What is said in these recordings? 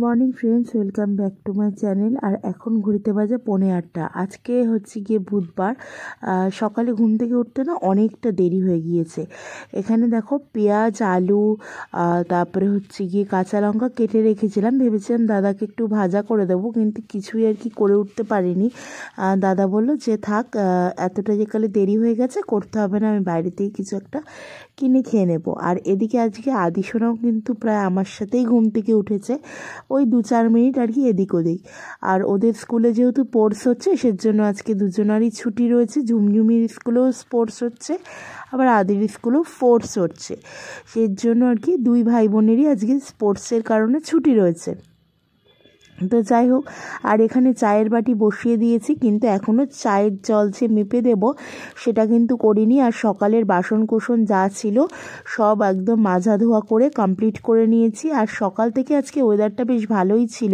Morning friends, welcome back to my channel. আর এখন ঘড়িতে বাজে 8:45। আজকে হচ্ছে গিয়ে বুধবার। সকালে ঘুম থেকে উঠতে না অনেকটা দেরি হয়ে গিয়েছে। এখানে দেখো পেঁয়াজ, আলু, তারপরে হচ্ছে গিয়ে কাঁচা লঙ্কা কেটে রেখেছিলাম। ভেবেছিলাম দাদাকে একটু ভাজা করে দেবো, কিন্তু কিছুই আর কি করে উঠতে পারিনি। দাদা বললো যে থাক, এতটা যে কালে দেরি হয়ে গেছে, করতে হবে না, আমি বাইরেতেই কিছু একটা কিনে খেয়ে নেবো। আর এদিকে আজকে আদিশোনাও কিন্তু প্রায় আমার সাথেই ঘুম থেকে উঠেছে, ওই 2-4 মিনিট আর কি এদিক ওদিক। আর ওদের স্কুলে যেহেতু স্পোর্টস হচ্ছে, সেজন্য আজকে দুজনারই ছুটি রয়েছে। ঝুমঝুমির স্কুলেও স্পোর্টস হচ্ছে, আবার আদির স্কুলেও স্পোর্টস হচ্ছে। সেজন্য আর কি দুই ভাই বোনেরই আজকে স্পোর্টসের কারণে ছুটি রয়েছে। তো যাই হোক, আর এখানে চায়ের বাটি বসিয়ে দিয়েছি, কিন্তু এখনও চায়ের জল যে মেপে দেব সেটা কিন্তু করিনি। আর সকালের বাসন কোসন যা ছিল সব একদম মাজা ধোয়া করে কমপ্লিট করে নিয়েছি। আর সকাল থেকে আজকে ওয়েদারটা বেশ ভালোই ছিল,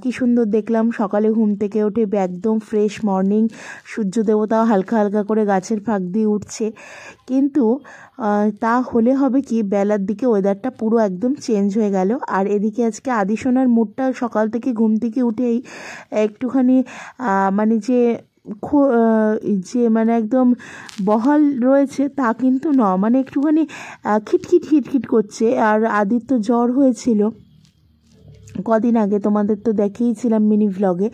কি সুন্দর দেখলাম। সকালে ঘুম থেকে উঠে একদম ফ্রেশ মর্নিং, সূর্য দেবতাও হালকা হালকা করে গাছের ফাঁক দিয়ে উঠছে। কিন্তু তা হলে হবে কি, বেলার দিকে ওয়েদারটা পুরো একদম চেঞ্জ হয়ে গেল। আর এদিকে আজকে আদিশোনার মুডটা সকাল থেকে ঘুম থেকে উঠেই একটুখানি মানে যে মানে একদম বহাল রয়েছে তা কিন্তু ন, মানে একটুখানি খিটখিট খিটখিট করছে। আর আদির তো জ্বর হয়েছিল কদিন আগে, তোমাদের তো দেখিয়েছিলাম মিনি ভ্লগে।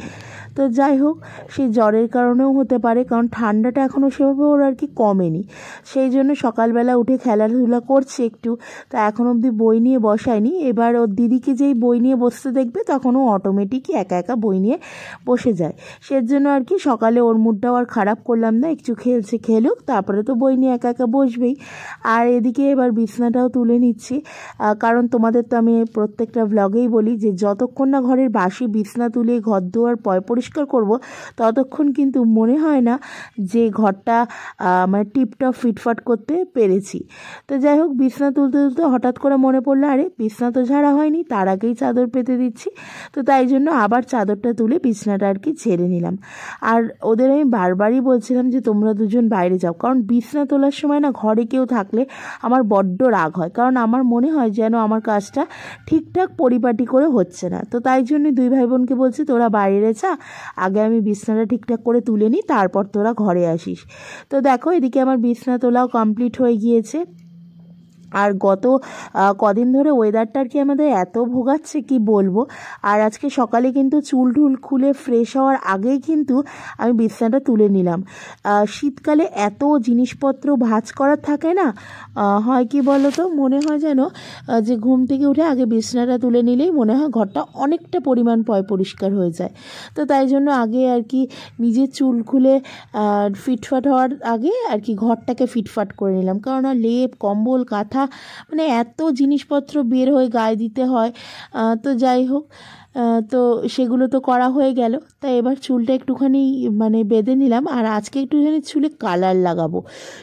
তো যাই হোক, সেই জ্বরের কারণেও হতে পারে, কারণ ঠান্ডাটা এখনও সেভাবে ওর আর কি কমেনি। সেই জন্য সকালবেলা উঠে খেলাধুলা করছে একটু। তা এখন অবধি বই নিয়ে বসায়নি। এবার ওর দিদিকে যেই বই নিয়ে বসতে দেখবে, তখন ও অটোমেটিকই একা একা বই নিয়ে বসে যায়। সেজন্য আর কি সকালে ওর মুডটাও আর খারাপ করলাম না, একটু খেলছে খেলুক, তারপরে তো বই নিয়ে একা একা বসবেই। আর এদিকে এবার বিছনাটাও তুলে নিচ্ছি, কারণ তোমাদের তো আমি প্রত্যেকটা ভ্লগেই বলি যে যতক্ষণ না ঘরের বাসি বিছনা তুলে ঘর দুয়ার পরিষ্কার করব, ততক্ষণ কিন্তু মনে হয় না যে ঘরটা মানে টিপটপ ফিটফাট করতে পেরেছি। তো যাই হোক, বিছনা তুলতে তুলতে হঠাৎ করে মনে পড়লো, আরে বিছনা তো ঝাড়া হয়নি, তার আগেই চাদর পেতে দিচ্ছি। তো তাই জন্য আবার চাদরটা তুলে বিছনাটা আর কি ঝেড়ে নিলাম। আর ওদের আমি বারবারই বলছিলাম যে তোমরা দুজন বাইরে যাও, কারণ বিছনা তোলার সময় না ঘরে কেউ থাকলে আমার বড্ড রাগ হয়, কারণ আমার মনে হয় যেন আমার কাজটা ঠিকঠাক পরিপাটি করে হচ্ছে না। তো তাই জন্য দুই ভাই বোনকে বলছি, তোরা বাইরে যা, আগে আমি বিছনাটা ঠিকঠাক করে তুলে নিই, তারপর তোরা ঘরে আসিস। তো দেখো, এদিকে আমার বিছনা তোলাও কমপ্লিট হয়ে গিয়েছে। আর গত কদিন ধরে ওয়েদারটা আর কি আমাদের এত ভোগাচ্ছে কি বলবো। আর আজকে সকালে কিন্তু চুল টুল খুলে ফ্রেশ হওয়ার আগেই কিন্তু আমি বিছনাটা তুলে নিলাম। শীতকালে এত জিনিসপত্র ভাঁজ করার থাকে না, হয় কি বলো তো, মনে হয় যেন যে ঘুম থেকে উঠে আগে বিছনাটা তুলে নিলেই মনে হয় ঘরটা অনেকটা পরিমাণ পরিষ্কার হয়ে যায়। তো তাই জন্য আগে আর কি নিজের চুল খুলে ফিটফাট হওয়ার আগে আর কি ঘরটাকে ফিটফাট করে নিলাম, কারণ লেপ কম্বল কাঁথা মানে এত জিনিসপত্র বের হয়ে গায়ে দিতে হয়। তো যাই হোক, তো সেগুলো তো করা হয়ে গেল। তাই এবার চুলটা একটুখানি মানে বেঁধে নিলাম। আর আজকে একটুখানি চুলে কালার লাগাবো,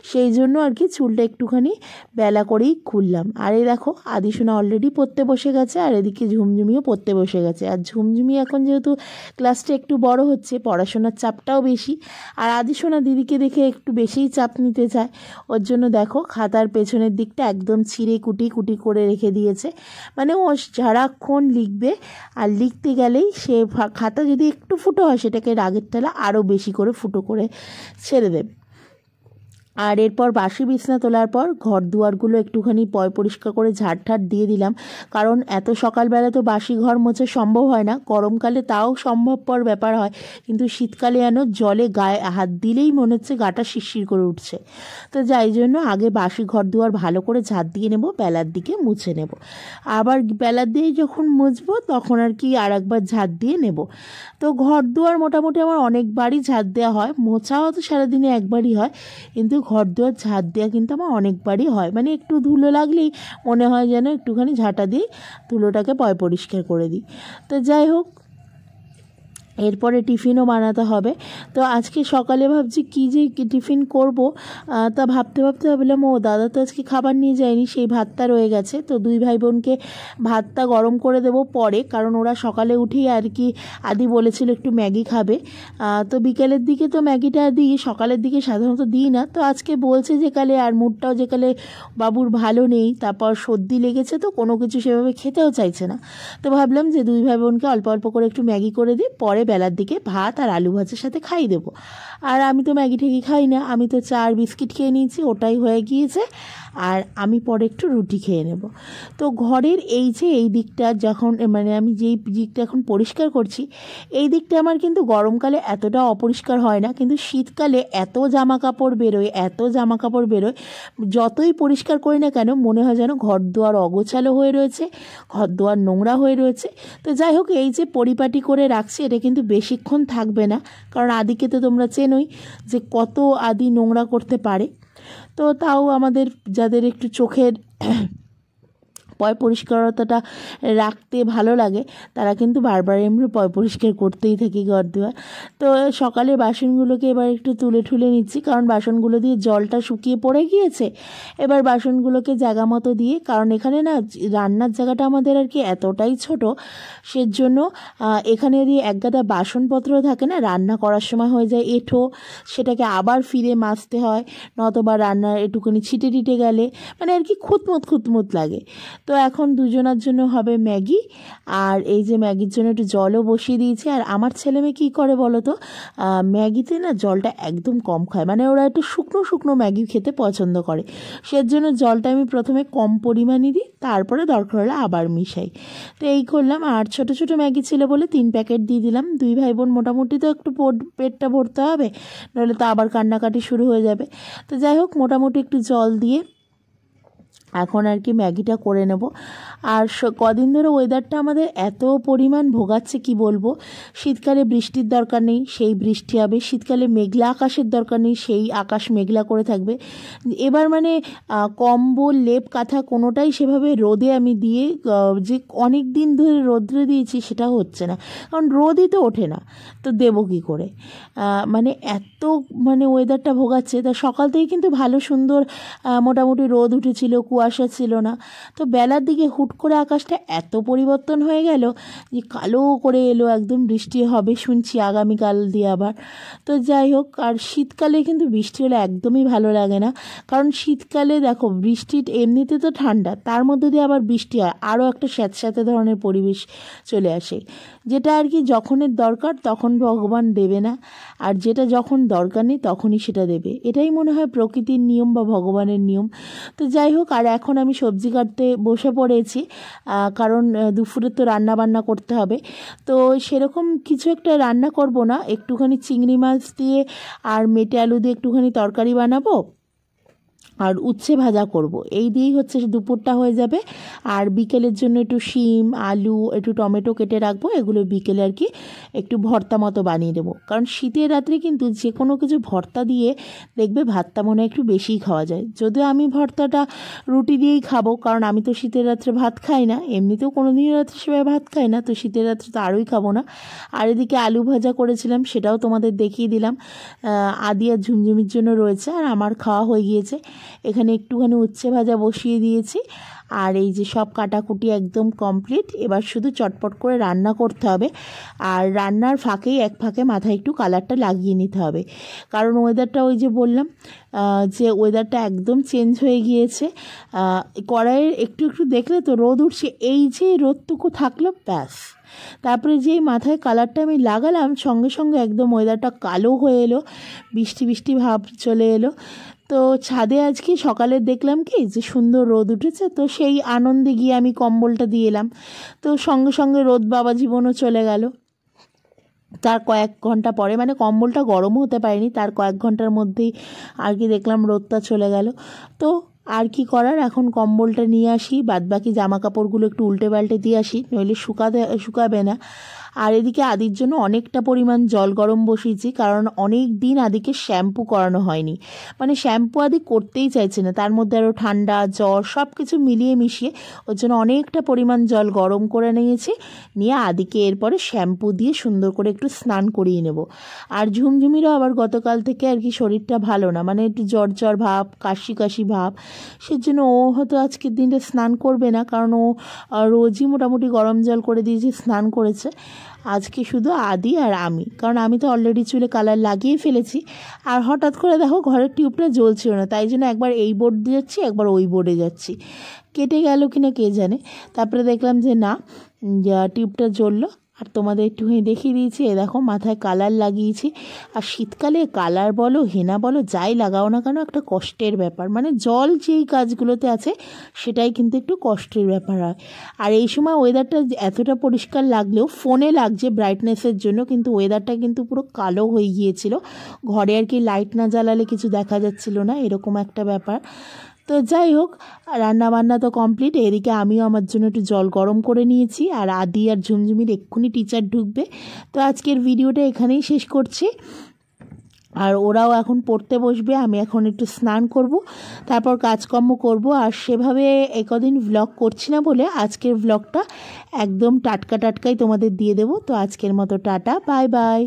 সেই জন্য আর কি চুলটা একটুখানি বেলা করেই খুললাম। আর এই দেখো, আদিশোনা অলরেডি পড়তে বসে গেছে, আর এদিকে ঝুমঝুমিও পড়তে বসে গেছে। আর ঝুমঝুমি এখন যেহেতু ক্লাসটা একটু বড় হচ্ছে, পড়াশোনার চাপটাও বেশি, আর আদিশোনা দিদিকে দেখে একটু বেশিই চাপ নিতে চায়। ওর জন্য দেখো, খাতার পেছনের দিকটা একদম ছিঁড়ে কুটি কুটি করে রেখে দিয়েছে। মানে ও সারাক্ষণ লিখবে, আর লিখতে গেলেই সে খাতা যদি একটু ফুটো হয়, সেটাকে রাগের ঠেলা আরও বেশি করে ফুটো করে ছেড়ে দেবে। আর এরপর বাসি বিছনা তোলার পর ঘর দুয়ারগুলো একটুখানি পরিষ্কার করে ঝাড় দিয়ে দিলাম, কারণ এত সকালবেলা তো বাসি ঘর মোছা সম্ভব হয় না। গরমকালে তাও সম্ভবপর ব্যাপার হয়, কিন্তু শীতকালে যেন জলে গায়ে হাত দিলেই মনে হচ্ছে গাটা শিরশির করে উঠছে। তো যাই জন্য আগে বাসি ঘর দুয়ার ভালো করে ঝাড় দিয়ে নেব, বেলার দিকে মুছে নেব। আবার বেলার দিয়ে যখন মুছবো তখন আর কি আর একবার ঝাড় দিয়ে নেব। তো ঘর দুয়ার মোটামুটি আমার অনেকবারই ঝাড় দেওয়া হয়, মোছাও তো সারাদিনে একবারই হয়, কিন্তু ঘর দুয়ার ঝাড় দেওয়া কিন্তু আমার অনেকবারই হয়। মানে একটু ধুলো লাগলেই মনে হয় যেন একটুখানি ঝাঁটা দিয়ে ধুলোটাকে পরিষ্কার করে দিই। তো যাই হোক, এরপরে টিফিনও বানাতে হবে। তো আজকে সকালে ভাবছি কী যে টিফিন করব, তা ভাবতে ভাবতে ভাবলাম ও দাদা তো আজকে খাবার নিয়ে যায়নি, সেই ভাতটা রয়ে গেছে। তো দুই ভাই বোনকে ভাতটা গরম করে দেবো পরে, কারণ ওরা সকালে উঠেই আর কি আদি বলেছিল একটু ম্যাগি খাবে। তো বিকেলের দিকে তো ম্যাগিটা দিই, সকালের দিকে সাধারণত দিই না। তো আজকে বলছে যে কালে, আর মুডটাও যে কালে বাবুর ভালো নেই, তারপর সর্দি লেগেছে, তো কোনো কিছু সেভাবে খেতেও চাইছে না। তো ভাবলাম যে দুই ভাই বোনকে অল্প অল্প করে একটু ম্যাগি করে দিই, পরে বেলার দিকে ভাত আর আলু ভাজার সাথে খাই দেবো। আর আমি তো ম্যাগি ঠ্যাগি খাই না, আমি তো চা আর বিস্কিট খেয়ে নিয়েছি, ওটাই হয়ে গিয়েছে। আর আমি পরে একটু রুটি খেয়ে নেব। তো ঘরের এই যে এই দিকটা যখন মানে আমি যেই দিকটা এখন পরিষ্কার করছি, এই দিকটা আমার কিন্তু গরমকালে এতটা অপরিষ্কার হয় না, কিন্তু শীতকালে এত জামা কাপড় বেরোয়, এত জামা কাপড় বেরোয়, যতই পরিষ্কার করি না কেন মনে হয় যেন ঘর দুয়ার অগোছালো হয়ে রয়েছে, ঘর দুয়ার নোংরা হয়ে রয়েছে। তো যাই হোক, এই যে পরিপাটি করে রাখছি এটা কিন্তু বেশিক্ষণ থাকবে না, কারণ আদিকে তো তোমরা চেনোই যে কত আদি নোংরা করতে পারে। তো তাও আমাদের যাদের একটু চোখের পয় পরিষ্কারতাটা রাখতে ভালো লাগে, তারা কিন্তু বারবার এমনি পয় পরিষ্কার করতেই থাকি ঘর দুয়ার। তো সকালে বাসনগুলোকে এবার একটু তুলে ঠুলে নিচ্ছি, কারণ বাসনগুলো দিয়ে জলটা শুকিয়ে পড়ে গিয়েছে। এবার বাসনগুলোকে জায়গা মতো দিয়ে, কারণ এখানে না রান্নার জায়গাটা আমাদের আর কি এতটাই ছোট, সেজন্য এখানে যদি একগাদা বাসনপত্র থাকে না, রান্না করার সময় হয়ে যায় এঁঠো, সেটাকে আবার ফিরে মাজতে হয়, নতবা রান্নার একটুখানি ছিটে টিটে গেলে মানে আর কি খুঁতমুত লাগে। তো এখন দুজনার জন্য হবে ম্যাগি, আর এই যে ম্যাগির জন্য একটু জলও বসিয়ে দিয়েছি। আর আমার ছেলে মেয়ে কী করে বলো তো, ম্যাগিতে না জলটা একদম কম খায়, মানে ওরা একটু শুকনো শুকনো ম্যাগি খেতে পছন্দ করে, সেজন্য জলটা আমি প্রথমে কম পরিমাণে দিই, তারপরে দরকার হলে আবার মিশাই। তো এই করলাম। আর ছোটো ছোটো ম্যাগি ছিল বলে 3 প্যাকেট দিয়ে দিলাম। দুই ভাই বোন মোটামুটি তো একটু পেটটা ভরতে হবে, নইলে তো আবার কান্নাকাটি শুরু হয়ে যাবে। তো যাই হোক, মোটামুটি একটু জল দিয়ে এখন আর কি ম্যাগিটা করে নেব। আর কদিন ধরে ওয়েদারটা আমাদের এত পরিমাণ ভোগাচ্ছে কি বলবো। শীতকালে বৃষ্টির দরকার নেই, সেই বৃষ্টি হবে। শীতকালে মেঘলা আকাশের দরকার নেই, সেই আকাশ মেঘলা করে থাকবে। এবার মানে কম্বল লেপ কাঁথা কোনোটাই সেভাবে রোদে আমি দিয়ে যে অনেক দিন ধরে রোদ্রে দিয়েছি সেটা হচ্ছে না, কারণ রোদই তো ওঠে না, তো দেবো কী করে। মানে এত মানে ওয়েদারটা ভোগাচ্ছে। তা সকাল থেকে কিন্তু ভালো সুন্দর মোটামুটি রোদ উঠেছিল, কুয়াশা ছিল না। তো বেলার দিকে হুট করে আকাশটা এত পরিবর্তন হয়ে গেল যে কালো করে এলো, একদম বৃষ্টি হবে শুনছি আগামীকাল দিয়ে আবার। তো যাই হোক, আর শীতকালে কিন্তু বৃষ্টি হলে একদমই ভালো লাগে না, কারণ শীতকালে দেখো বৃষ্টি এমনিতে তো ঠান্ডা, তার মধ্যে দিয়ে আবার বৃষ্টি হয়, আরও একটা স্যাঁতস্যাঁতে ধরনের পরিবেশ চলে আসে, যেটা আর কি যখনের দরকার তখন ভগবান দেবে না, আর যেটা যখন দরকার নেই তখনই সেটা দেবে। এটাই মনে হয় প্রকৃতির নিয়ম বা ভগবানের নিয়ম। তো যাই হোক, আর এখন আমি সবজি কাটতে বসে পড়েছি, কারণ দুপুরে তো রান্না বান্না করতে হবে। তো সেরকম কিছু একটা রান্না করব না, একটুখানি চিংড়ি মাছ দিয়ে আর মেটে আলু দিয়ে একটুখানি তরকারি বানাবো, আর উচ্ছে ভাজা করব, এই দিয়েই হচ্ছে দুপুরটা হয়ে যাবে। আর বিকেলের জন্য একটু শিম আলু একটু টমেটো কেটে রাখবো, এগুলো বিকেলে আর কি একটু ভর্তা মতো বানিয়ে দেবো, কারণ শীতের রাত্রে কিন্তু যে কোনো কিছু ভর্তা দিয়ে দেখবে ভাতটা মনে হয় একটু বেশিই খাওয়া যায়। যদিও আমি ভর্তাটা রুটি দিয়েই খাবো, কারণ আমি তো শীতের রাত্রে ভাত খাই না, এমনিতেও কোনো দিনের রাত্রে সেভাবে ভাত খাই না, তো শীতের রাত্রে তো আরোই খাবো না। আর এদিকে আলু ভাজা করেছিলাম, সেটাও তোমাদের দেখিয়ে দিলাম। আদি আর ঝুমঝুমির জন্য রয়েছে, আর আমার খাওয়া হয়ে গিয়েছে। এখানে একটুখানি উচ্ছে ভাজা বসিয়ে দিয়েছি, আর এই যে সব কাটাকুটি একদম কমপ্লিট। এবার শুধু চটপট করে রান্না করতে হবে, আর রান্নার ফাঁকেই এক ফাঁকে মাথায় একটু কালারটা লাগিয়ে নিতে হবে, কারণ ওয়েদারটা ওই যে বললাম যে ওয়েদারটা একদম চেঞ্জ হয়ে গিয়েছে। কড়াইয়ের একটু একটু দেখলে তো রোদ উঠছে, এই যে রোদটুকু থাকলো ব্যাস, তারপরে যেই মাথায় কালারটা আমি লাগালাম সঙ্গে সঙ্গে একদম ওয়েদারটা কালো হয়ে এলো, বৃষ্টি বৃষ্টি ভাব চলে এলো। তো ছাদে আজকে সকালে দেখলাম কি যে সুন্দর রোদ উঠেছে, তো সেই আনন্দে গিয়ে আমি কম্বলটা দিয়ে এলাম, তো সঙ্গে সঙ্গে রোদ বাবা জীবনও চলে গেল। তার কয়েক ঘন্টা পরে, মানে কম্বলটা গরমও হতে পারেনি, তার কয়েক ঘন্টার মধ্যেই আর কি দেখলাম রোদটা চলে গেল। তো আর কি করার, এখন কম্বলটা নিয়ে আসি, বাদবাকি জামা কাপড়গুলো একটু উল্টে পাল্টে দিয়ে আসি, নইলে শুকাবে না। আর এদিকে আদির জন্য অনেকটা পরিমাণ জল গরম বসিয়েছি, কারণ অনেক দিন আদিকে শ্যাম্পু করানো হয়নি, মানে শ্যাম্পু আদি করতেই চাইছে না, তার মধ্যে আরও ঠান্ডা জ্বর সব কিছু মিলিয়ে মিশিয়ে ওর জন্য অনেকটা পরিমাণ জল গরম করে নিয়েছি। নিয়ে আদিকে এরপরে শ্যাম্পু দিয়ে সুন্দর করে একটু স্নান করিয়ে নেব। আর ঝুমঝুমিরও আবার গতকাল থেকে আর কি শরীরটা ভালো না, মানে একটু জ্বর জ্বর ভাব, কাশি কাশি ভাব, সেজন্য ও হয়তো আজকের দিনটা স্নান করবে না, কারণ ও রোজই মোটামুটি গরম জল করে দিয়েছি, স্নান করেছে। আজকে শুধু আদি আর আমি, কারণ আমি তো অলরেডি চুলে কালার লাগিয়ে ফেলেছি। আর হঠাৎ করে দেখো ঘরের টিউবটা জ্বলছিল না, তাই জন্য একবার এই বোর্ড দিয়ে যাচ্ছি, একবার ওই বোর্ডে যাচ্ছি, কেটে গেল কিনা কে জানে। তারপরে দেখলাম যে না, টিউবটা জ্বললো। আর তোমাদের একটুখানি দেখিয়ে দিয়েছি, এ দেখো মাথায় কালার লাগিয়েছি। আর শীতকালে কালার বলো হেনা বলো যাই লাগাও না কেন একটা কষ্টের ব্যাপার, মানে জল যেই কাজগুলোতে আছে সেটাই কিন্তু একটু কষ্টের ব্যাপার হয়। আর এই সময় ওয়েদারটা এতটা পরিষ্কার লাগলেও ফোনে লাগছে ব্রাইটনেসের জন্য, কিন্তু ওয়েদারটা কিন্তু পুরো কালো হয়ে গিয়েছিল, ঘরে আর কি লাইট না জ্বালালে কিছু দেখা যাচ্ছিল না, এরকম একটা ব্যাপার। তো যাই হোক, রান্নাবান্না তো কমপ্লিট। এদিকে আমিও আমার জন্য একটু জল গরম করে নিয়েছি, আর আদি আর ঝুমঝুমির এক্ষুনি টিচার ঢুকবে। তো আজকের ভিডিওটা এখানেই শেষ করছি। আর ওরাও এখন পড়তে বসবে, আমি এখন একটু স্নান করব, তারপর কাজকর্ম করব। আর সেভাবে একদিন ভ্লগ করছি না বলে আজকের ভ্লগটা একদম টাটকা টাটকাই তোমাদের দিয়ে দেবো। তো আজকের মতো টাটা, বাই বাই।